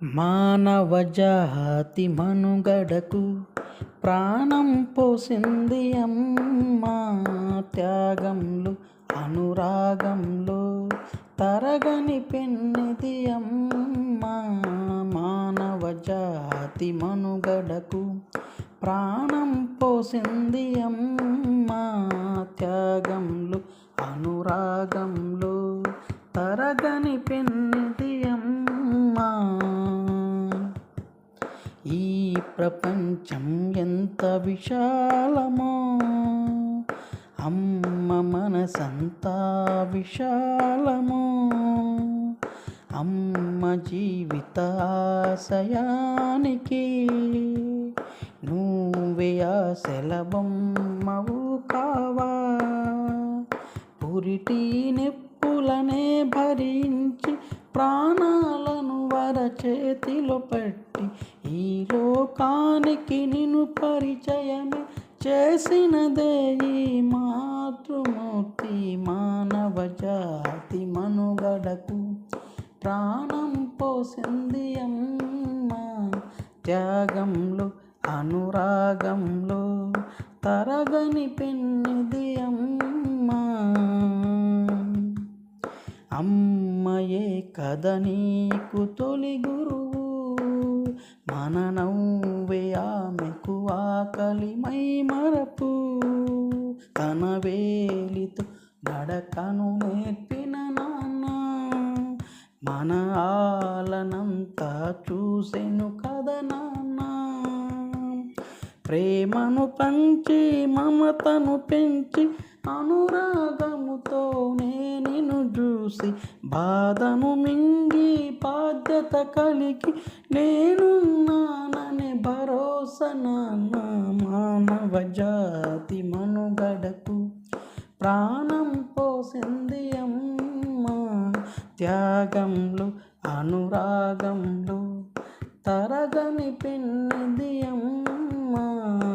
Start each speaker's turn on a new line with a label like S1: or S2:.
S1: మానవజాతి మనుగడకు ప్రాణం పోసింది అమ్మా. త్యాగంలో అనురాగంలో తరగని పెన్నిది అమ్మా. మానవజాతి మనుగడకు ప్రాణం పోసింది అమ్మా. త్యాగంలో అనురాగంలో తరగని పెన్నిది అమ్మా. ఈ ప్రపంచం ఎంత విశాలమో, అమ్మ మనసంతా విశాలమో. అమ్మ జీవిత ఆశయానికి నువ్వే ఆశల బొమ్మవు కావా. పురిటి నెప్పులనే భరించి ప్రాణాలను వరచేతిలో పెట్టి ఈ లోకానికి నిన్ను పరిచయమే చేసినదే ఈ మాతృమూర్తి. మానవజాతి మనుగడకు ప్రాణం పోసింది అమ్మా. త్యాగంలో అనురాగంలో తరగని పెన్నిది అమ్మా. అమ్మయే కథ నీకు తొలి గురువు, మన నవ్వే ఆమెకు ఆకలి మై మరపు. తన వేలితో నడకను నేర్పిన నాన్న మన ఆలనంతా చూసెను కదా నాన్న. ప్రేమను పంచి మమతను పెంచి అనురాగముతోనే నిన్ను చూసి బాధను మింగి బాధ్యత కలిగి నేనున్నాననే భరోసా నాన్న. మానవజాతి మనుగడకు ప్రాణం పోసింది అమ్మా. త్యాగంలో అనురాగంలో తరగని పెన్నిది అమ్మా.